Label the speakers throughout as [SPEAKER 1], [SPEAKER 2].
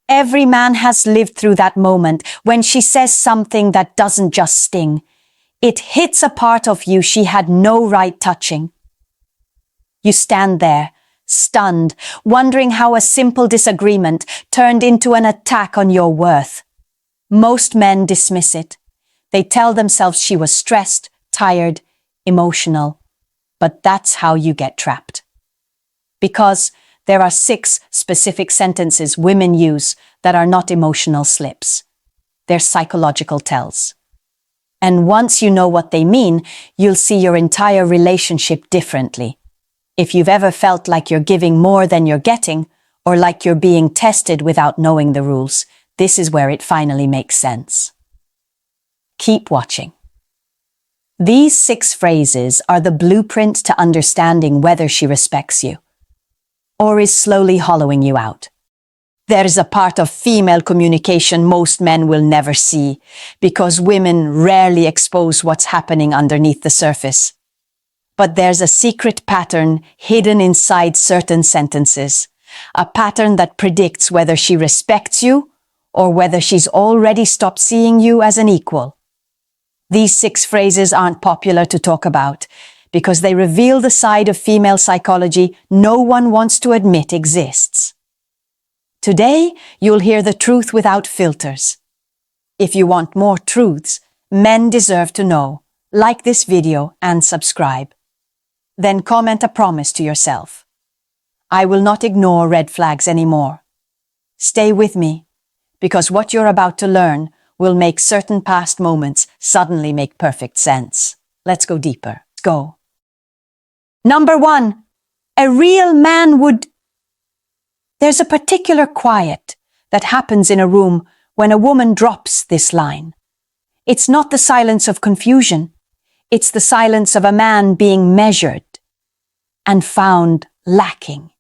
[SPEAKER 1] Every man has lived through that moment when she says something that doesn't just sting. It hits a part of you she had no right touching. You stand there, stunned, wondering how a simple disagreement turned into an attack on your worth. Most men dismiss it. They tell themselves she was stressed, tired, emotional. But that's how you get trapped. Because there are 6 specific sentences women use that are not emotional slips. They're psychological tells. And once you know what they mean, you'll see your entire relationship differently. If you've ever felt like you're giving more than you're getting, or like you're being tested without knowing the rules, this is where it finally makes sense. Keep watching. These 6 phrases are the blueprint to understanding whether she respects you, or is slowly hollowing you out. There is a part of female communication most men will never see, because women rarely expose what's happening underneath the surface. But there's a secret pattern hidden inside certain sentences, a pattern that predicts whether she respects you or whether she's already stopped seeing you as an equal. These 6 phrases aren't popular to talk about because they reveal the side of female psychology no one wants to admit exists. Today, you'll hear the truth without filters. If you want more truths men deserve to know, like this video and subscribe. Then comment a promise to yourself. I will not ignore red flags anymore. Stay with me, because what you're about to learn will make certain past moments suddenly make perfect sense. Let's go deeper. Let's go. Number 1. A real man would... There's a particular quiet that happens in a room when a woman drops this line. It's not the silence of confusion. It's the silence of a man being measured and found lacking.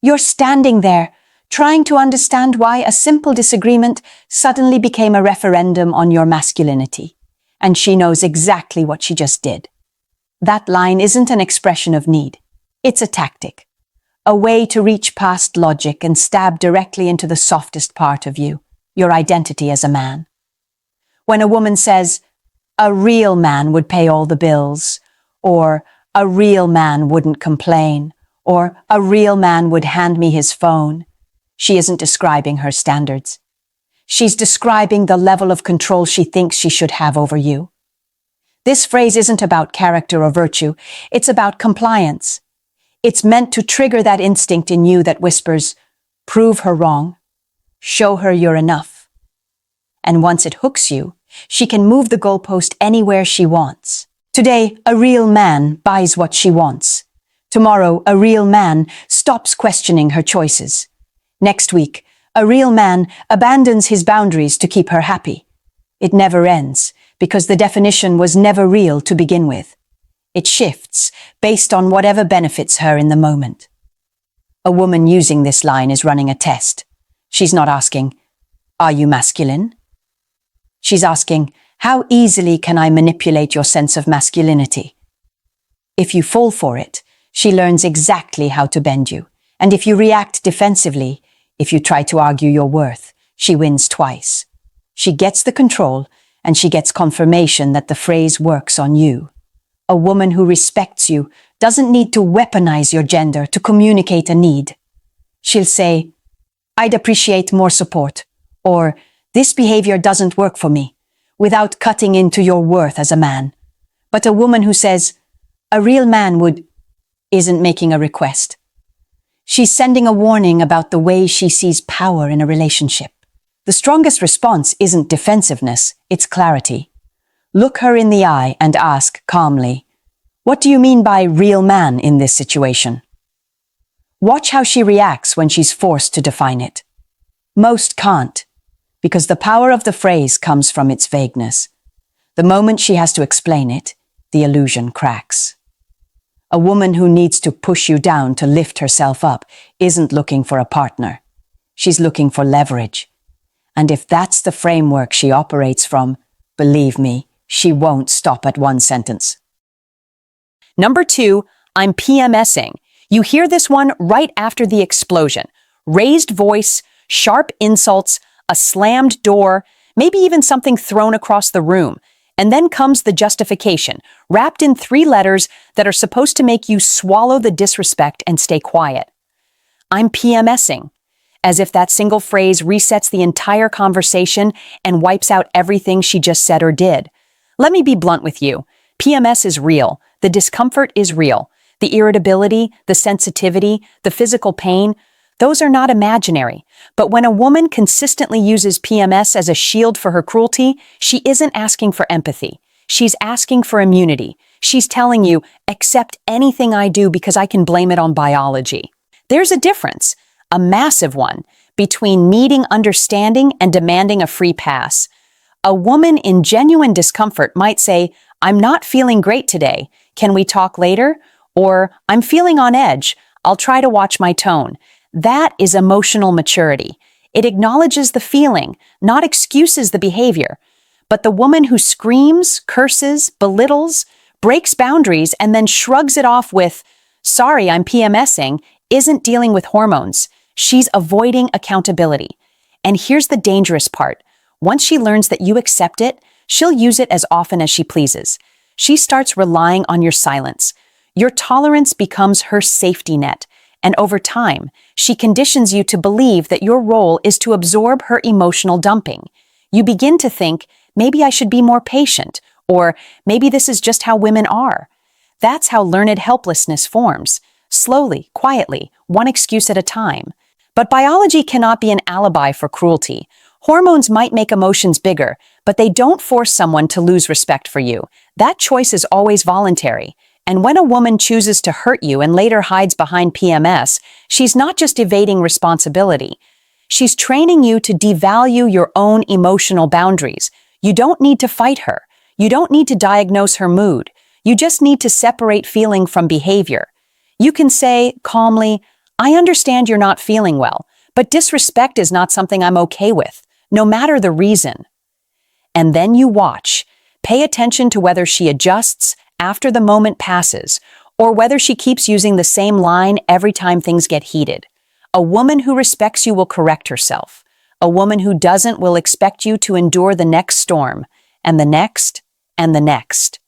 [SPEAKER 1] You're standing there, trying to understand why a simple disagreement suddenly became a referendum on your masculinity, and she knows exactly what she just did. That line isn't an expression of need. It's a tactic, a way to reach past logic and stab directly into the softest part of you, your identity as a man. When a woman says, "A real man would pay all the bills," or "A real man wouldn't complain," or "A real man would hand me his phone," she isn't describing her standards. She's describing the level of control she thinks she should have over you. This phrase isn't about character or virtue, it's about compliance. It's meant to trigger that instinct in you that whispers, prove her wrong, show her you're enough. And once it hooks you, she can move the goalpost anywhere she wants. Today, a real man buys what she wants. Tomorrow, a real man stops questioning her choices. Next week, a real man abandons his boundaries to keep her happy. It never ends, because the definition was never real to begin with. It shifts based on whatever benefits her in the moment. A woman using this line is running a test. She's not asking, "Are you masculine?" She's asking, "How easily can I manipulate your sense of masculinity?" If you fall for it, she learns exactly how to bend you. And if you react defensively, if you try to argue your worth, she wins twice. She gets the control, and she gets confirmation that the phrase works on you. A woman who respects you doesn't need to weaponize your gender to communicate a need. She'll say, "I'd appreciate more support," or "This behavior doesn't work for me," without cutting into your worth as a man. But a woman who says, "A real man would," isn't making a request. She's sending a warning about the way she sees power in a relationship. The strongest response isn't defensiveness, it's clarity. Look her in the eye and ask calmly, "What do you mean by real man in this situation?" Watch how she reacts when she's forced to define it. Most can't, because the power of the phrase comes from its vagueness. The moment she has to explain it, the illusion cracks. A woman who needs to push you down to lift herself up isn't looking for a partner. She's looking for leverage. And if that's the framework she operates from, believe me, she won't stop at one sentence. Number 2, I'm PMSing. You hear this one right after the explosion. Raised voice, Sharp insults, a slammed door, maybe even something thrown across the room. And then comes the justification, wrapped in 3 letters that are supposed to make you swallow the disrespect and stay quiet. I'm PMSing, as if that single phrase resets the entire conversation and wipes out everything she just said or did. Let me be blunt with you. PMS is real. The discomfort is real. The irritability, the sensitivity, the physical pain, those are not imaginary. But when a woman consistently uses PMS as a shield for her cruelty, she isn't asking for empathy. She's asking for immunity. She's telling you, accept anything I do because I can blame it on biology. There's a difference, a massive one, between needing understanding and demanding a free pass. A woman in genuine discomfort might say, I'm not feeling great today. Can we talk later? Or, I'm feeling on edge. I'll try to watch my tone. That is emotional maturity. It acknowledges the feeling, not excuses the behavior. But the woman who screams, curses, belittles, breaks boundaries, and then shrugs it off with, sorry, I'm PMSing, isn't dealing with hormones. She's avoiding accountability. And here's the dangerous part. Once she learns that you accept it, she'll use it as often as she pleases. She starts relying on your silence. Your tolerance becomes her safety net. And over time, she conditions you to believe that your role is to absorb her emotional dumping. You begin to think, maybe I should be more patient, or maybe this is just how women are. That's how learned helplessness forms, slowly, quietly, one excuse at a time. But biology cannot be an alibi for cruelty. Hormones might make emotions bigger, but they don't force someone to lose respect for you. That choice is always voluntary. And when a woman chooses to hurt you and later hides behind PMS, she's not just evading responsibility. She's training you to devalue your own emotional boundaries. You don't need to fight her. You don't need to diagnose her mood. You just need to separate feeling from behavior. You can say, calmly, I understand you're not feeling well, but disrespect is not something I'm okay with, no matter the reason. And then you watch. Pay attention to whether she adjusts after the moment passes, or whether she keeps using the same line every time things get heated. A woman who respects you will correct herself. A woman who doesn't will expect you to endure the next storm, and the next, and the next.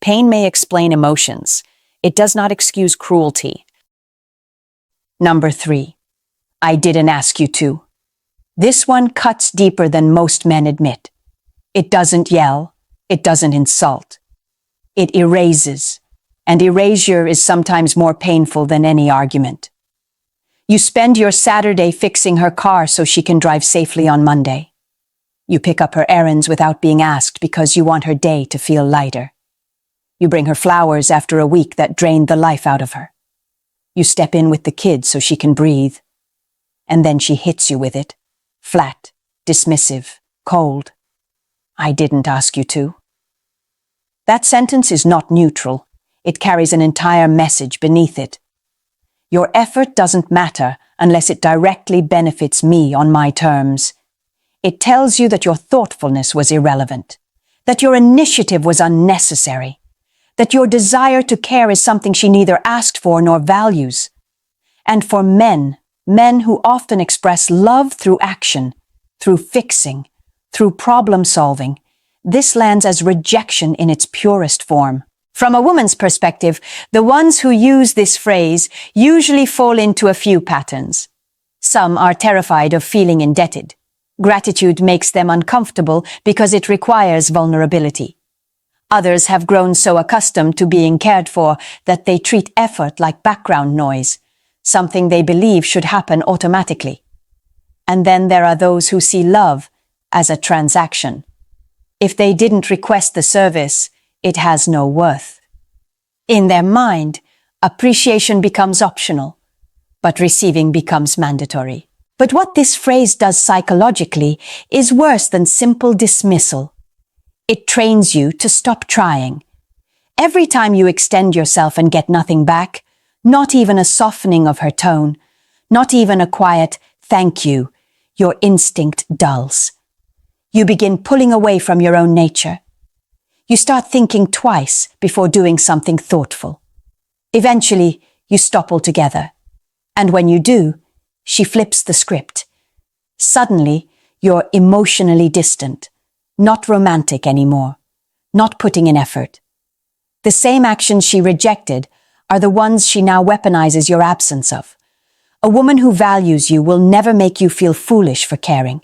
[SPEAKER 1] Pain may explain emotions. It does not excuse cruelty. Number 3. I didn't ask you to. This one cuts deeper than most men admit. It doesn't yell. It doesn't insult. It erases, and erasure is sometimes more painful than any argument. You spend your Saturday fixing her car so she can drive safely on Monday. You pick up her errands without being asked because you want her day to feel lighter. You bring her flowers after a week that drained the life out of her. You step in with the kids so she can breathe. And then she hits you with it, flat, dismissive, cold. I didn't ask you to. That sentence is not neutral. It carries an entire message beneath it. Your effort doesn't matter unless it directly benefits me on my terms. It tells you that your thoughtfulness was irrelevant, that your initiative was unnecessary, that your desire to care is something she neither asked for nor values. And for men who often express love through action, through fixing, through problem solving, this lands as rejection in its purest form. From a woman's perspective, the ones who use this phrase usually fall into a few patterns. Some are terrified of feeling indebted. Gratitude makes them uncomfortable because it requires vulnerability. Others have grown so accustomed to being cared for that they treat effort like background noise, something they believe should happen automatically. And then there are those who see love as a transaction. If they didn't request the service, it has no worth. In their mind, appreciation becomes optional, but receiving becomes mandatory. But what this phrase does psychologically is worse than simple dismissal. It trains you to stop trying. Every time you extend yourself and get nothing back, not even a softening of her tone, not even a quiet thank you, your instinct dulls. You begin pulling away from your own nature. You start thinking twice before doing something thoughtful. Eventually, you stop altogether. And when you do, she flips the script. Suddenly, you're emotionally distant, not romantic anymore, not putting in effort. The same actions she rejected are the ones she now weaponizes your absence of. A woman who values you will never make you feel foolish for caring.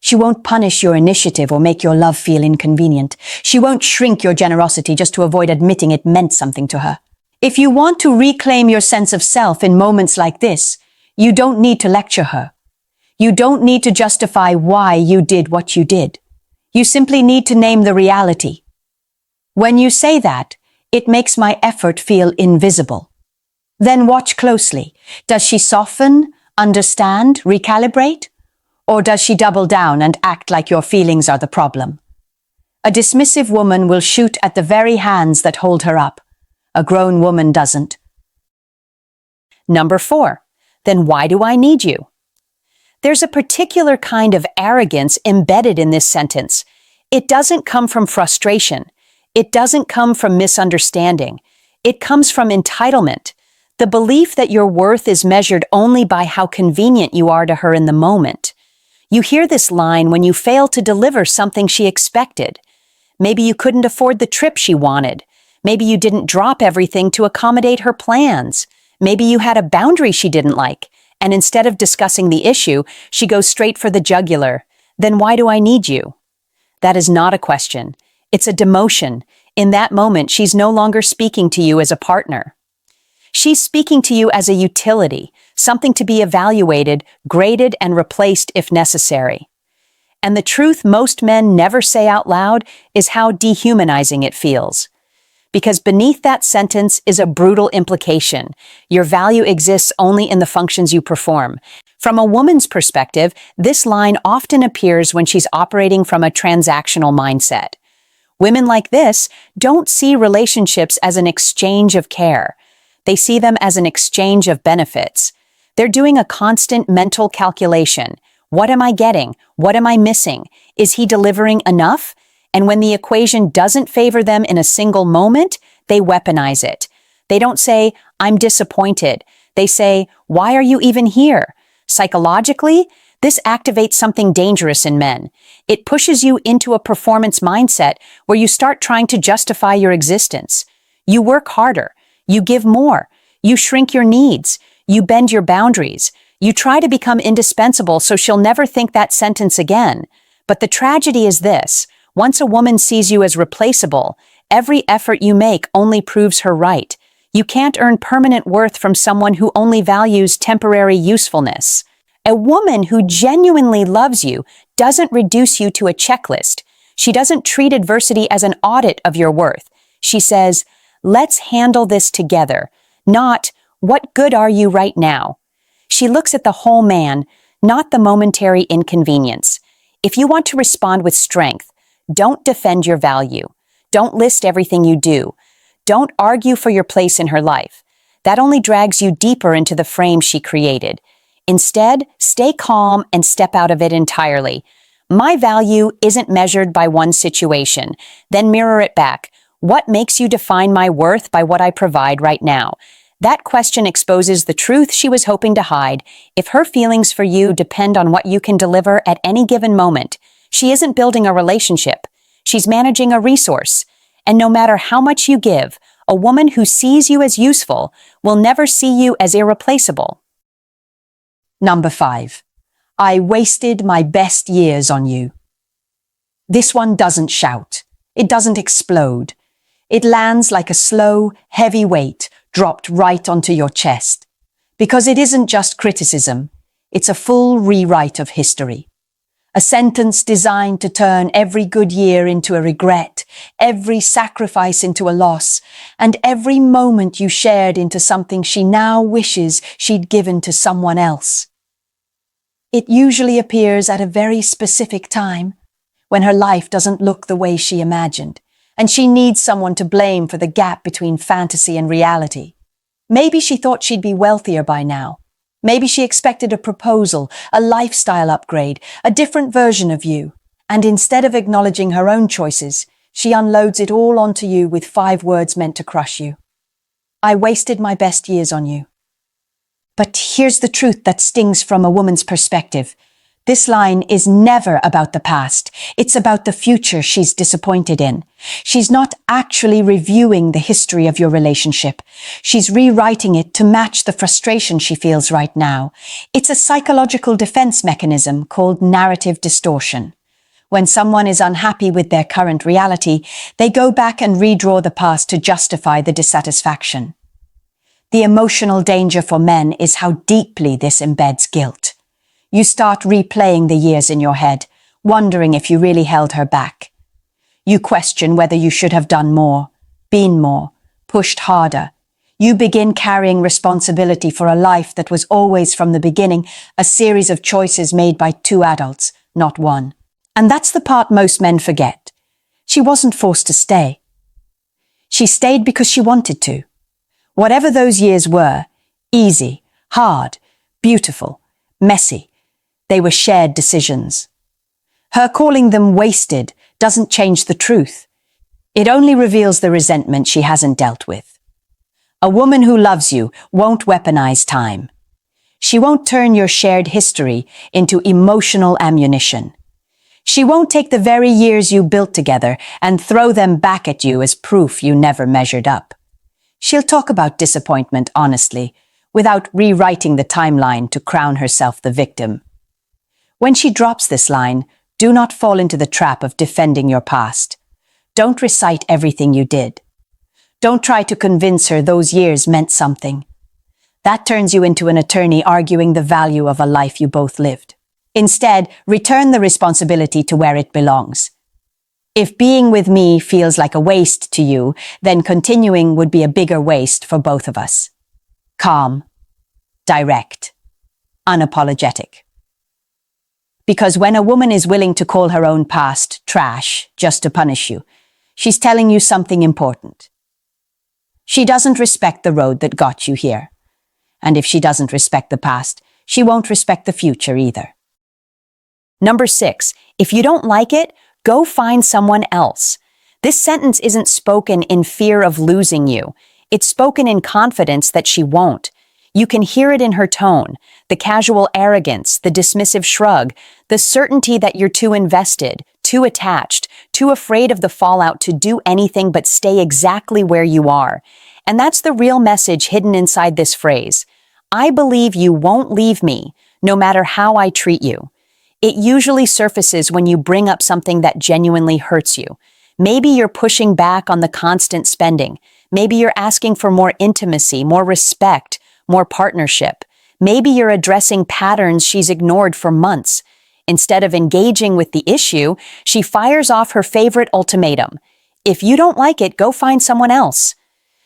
[SPEAKER 1] She won't punish your initiative or make your love feel inconvenient. She won't shrink your generosity just to avoid admitting it meant something to her. If you want to reclaim your sense of self in moments like this, you don't need to lecture her. You don't need to justify why you did what you did. You simply need to name the reality. When you say that, it makes my effort feel invisible. Then watch closely. Does she soften, understand, recalibrate? Or does she double down and act like your feelings are the problem? A dismissive woman will shoot at the very hands that hold her up. A grown woman doesn't. Number 4. Then why do I need you? There's a particular kind of arrogance embedded in this sentence. It doesn't come from frustration. It doesn't come from misunderstanding. It comes from entitlement. The belief that your worth is measured only by how convenient you are to her in the moment. You hear this line when you fail to deliver something she expected. Maybe you couldn't afford the trip she wanted. Maybe you didn't drop everything to accommodate her plans. Maybe you had a boundary she didn't like, and instead of discussing the issue, she goes straight for the jugular. Then why do I need you? That is not a question. It's a demotion. In that moment, she's no longer speaking to you as a partner. She's speaking to you as a utility, something to be evaluated, graded, and replaced if necessary. And the truth most men never say out loud is how dehumanizing it feels. Because beneath that sentence is a brutal implication. Your value exists only in the functions you perform. From a woman's perspective, this line often appears when she's operating from a transactional mindset. Women like this don't see relationships as an exchange of care. They see them as an exchange of benefits. They're doing a constant mental calculation. What am I getting? What am I missing? Is he delivering enough? And when the equation doesn't favor them in a single moment, they weaponize it. They don't say, I'm disappointed. They say, why are you even here? Psychologically, this activates something dangerous in men. It pushes you into a performance mindset where you start trying to justify your existence. You work harder. You give more. You shrink your needs. You bend your boundaries. You try to become indispensable so she'll never think that sentence again. But the tragedy is this. Once a woman sees you as replaceable, every effort you make only proves her right. You can't earn permanent worth from someone who only values temporary usefulness. A woman who genuinely loves you doesn't reduce you to a checklist. She doesn't treat adversity as an audit of your worth. She says, let's handle this together, not, what good are you right now? She looks at the whole man, not the momentary inconvenience. If you want to respond with strength, don't defend your value. Don't list everything you do. Don't argue for your place in her life. That only drags you deeper into the frame she created. Instead, stay calm and step out of it entirely. My value isn't measured by one situation. Then mirror it back. What makes you define my worth by what I provide right now? That question exposes the truth she was hoping to hide. If her feelings for you depend on what you can deliver at any given moment, she isn't building a relationship. She's managing a resource. And no matter how much you give, a woman who sees you as useful will never see you as irreplaceable. Number 5. I wasted my best years on you. This one doesn't shout. It doesn't explode. It lands like a slow, heavy weight dropped right onto your chest. Because it isn't just criticism, it's a full rewrite of history. A sentence designed to turn every good year into a regret, every sacrifice into a loss, and every moment you shared into something she now wishes she'd given to someone else. It usually appears at a very specific time, when her life doesn't look the way she imagined, and she needs someone to blame for the gap between fantasy and reality. Maybe she thought she'd be wealthier by now. Maybe she expected a proposal, a lifestyle upgrade, a different version of you. And instead of acknowledging her own choices, she unloads it all onto you with 5 words meant to crush you. I wasted my best years on you. But here's the truth that stings from a woman's perspective. This line is never about the past. It's about the future she's disappointed in. She's not actually reviewing the history of your relationship. She's rewriting it to match the frustration she feels right now. It's a psychological defense mechanism called narrative distortion. When someone is unhappy with their current reality, they go back and redraw the past to justify the dissatisfaction. The emotional danger for men is how deeply this embeds guilt. You start replaying the years in your head, wondering if you really held her back. You question whether you should have done more, been more, pushed harder. You begin carrying responsibility for a life that was always from the beginning a series of choices made by two adults, not one. And that's the part most men forget. She wasn't forced to stay. She stayed because she wanted to. Whatever those years were, easy, hard, beautiful, messy, they were shared decisions. Her calling them wasted doesn't change the truth. It only reveals the resentment she hasn't dealt with. A woman who loves you won't weaponize time. She won't turn your shared history into emotional ammunition. She won't take the very years you built together and throw them back at you as proof you never measured up. She'll talk about disappointment honestly, without rewriting the timeline to crown herself the victim. When she drops this line, do not fall into the trap of defending your past. Don't recite everything you did. Don't try to convince her those years meant something. That turns you into an attorney arguing the value of a life you both lived. Instead, return the responsibility to where it belongs. If being with me feels like a waste to you, then continuing would be a bigger waste for both of us. Calm, direct, unapologetic. Because when a woman is willing to call her own past trash just to punish you, she's telling you something important. She doesn't respect the road that got you here. And if she doesn't respect the past, she won't respect the future either. Number 6, if you don't like it, go find someone else. This sentence isn't spoken in fear of losing you. It's spoken in confidence that she won't. You can hear it in her tone, the casual arrogance, the dismissive shrug, the certainty that you're too invested, too attached, too afraid of the fallout to do anything but stay exactly where you are. And that's the real message hidden inside this phrase. I believe you won't leave me, no matter how I treat you. It usually surfaces when you bring up something that genuinely hurts you. Maybe you're pushing back on the constant spending. Maybe you're asking for more intimacy, more respect, more partnership. Maybe you're addressing patterns she's ignored for months. Instead of engaging with the issue, she fires off her favorite ultimatum. If you don't like it, go find someone else.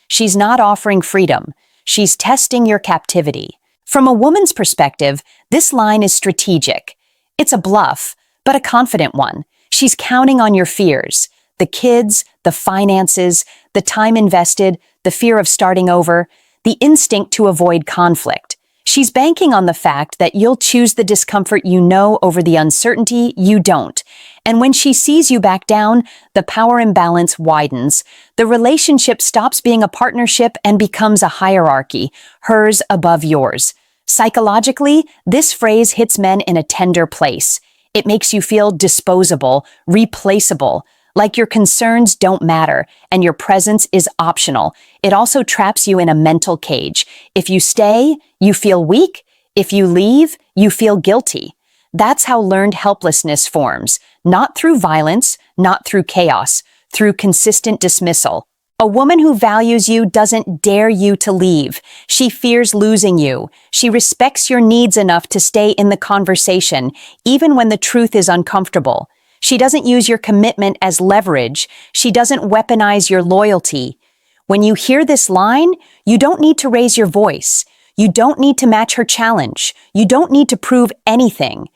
[SPEAKER 1] She's not offering freedom. She's testing your captivity. From a woman's perspective, this line is strategic. It's a bluff, but a confident one. She's counting on your fears. The kids, the finances, the time invested, the fear of starting over, the instinct to avoid conflict. She's banking on the fact that you'll choose the discomfort you know over the uncertainty you don't. And when she sees you back down, the power imbalance widens. The relationship stops being a partnership and becomes a hierarchy, hers above yours. Psychologically, this phrase hits men in a tender place. It makes you feel disposable, replaceable, like your concerns don't matter and your presence is optional. It also traps you in a mental cage. If you stay, you feel weak. If you leave, you feel guilty. That's how learned helplessness forms, not through violence, not through chaos, through consistent dismissal. A woman who values you doesn't dare you to leave. She fears losing you. She respects your needs enough to stay in the conversation, even when the truth is uncomfortable. She doesn't use your commitment as leverage. She doesn't weaponize your loyalty. When you hear this line, you don't need to raise your voice. You don't need to match her challenge. You don't need to prove anything.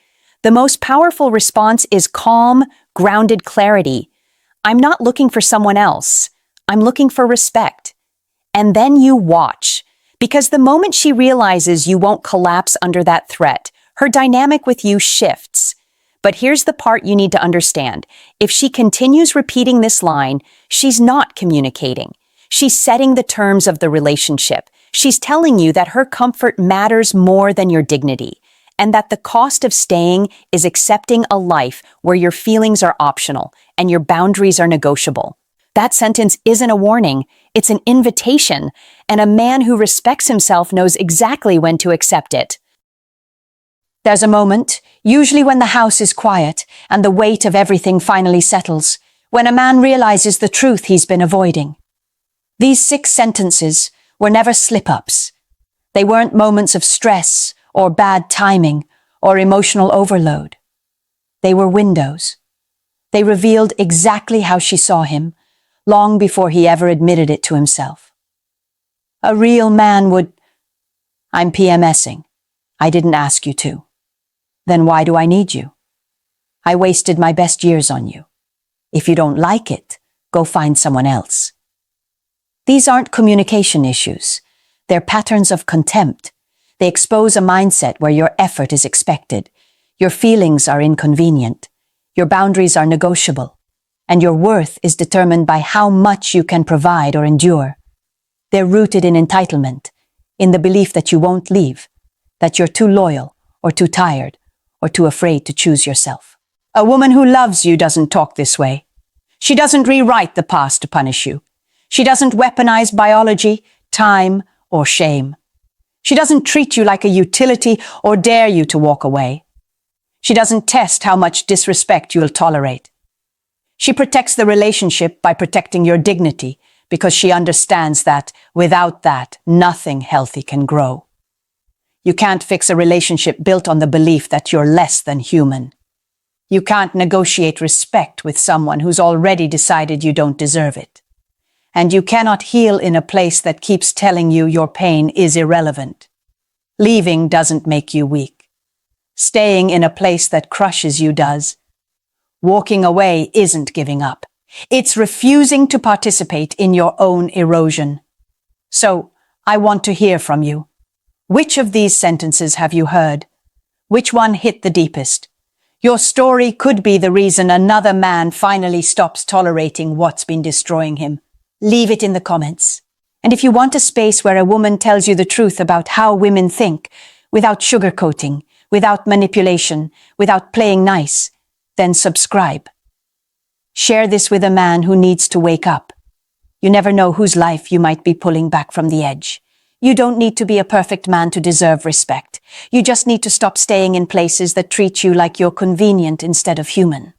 [SPEAKER 1] The most powerful response is calm, grounded clarity. I'm not looking for someone else. I'm looking for respect. And then you watch. Because the moment she realizes you won't collapse under that threat, her dynamic with you shifts. But here's the part you need to understand. If she continues repeating this line, she's not communicating. She's setting the terms of the relationship. She's telling you that her comfort matters more than your dignity. and that the cost of staying is accepting a life where your feelings are optional and your boundaries are negotiable. That sentence isn't a warning, it's an invitation, and a man who respects himself knows exactly when to accept it. There's a moment, usually when the house is quiet and the weight of everything finally settles, when a man realizes the truth he's been avoiding. These 6 sentences were never slip-ups. They weren't moments of stress or bad timing or emotional overload. They were windows. They revealed exactly how she saw him, long before he ever admitted it to himself. A real man would, "I'm PMSing. I didn't ask you to. Then why do I need you? I wasted my best years on you. If you don't like it, go find someone else." These aren't communication issues. They're patterns of contempt. They expose a mindset where your effort is expected, your feelings are inconvenient, your boundaries are negotiable, and your worth is determined by how much you can provide or endure. They're rooted in entitlement, in the belief that you won't leave, that you're too loyal or too tired or too afraid to choose yourself. A woman who loves you doesn't talk this way. She doesn't rewrite the past to punish you. She doesn't weaponize biology, time, or shame. She doesn't treat you like a utility or dare you to walk away. She doesn't test how much disrespect you'll tolerate. She protects the relationship by protecting your dignity because she understands that without that, nothing healthy can grow. You can't fix a relationship built on the belief that you're less than human. You can't negotiate respect with someone who's already decided you don't deserve it. And you cannot heal in a place that keeps telling you your pain is irrelevant. Leaving doesn't make you weak. Staying in a place that crushes you does. Walking away isn't giving up. It's refusing to participate in your own erosion. So, I want to hear from you. Which of these sentences have you heard? Which one hit the deepest? Your story could be the reason another man finally stops tolerating what's been destroying him. Leave it in the comments. And if you want a space where a woman tells you the truth about how women think, without sugarcoating, without manipulation, without playing nice, then subscribe. Share this with a man who needs to wake up. You never know whose life you might be pulling back from the edge. You don't need to be a perfect man to deserve respect. You just need to stop staying in places that treat you like you're convenient instead of human.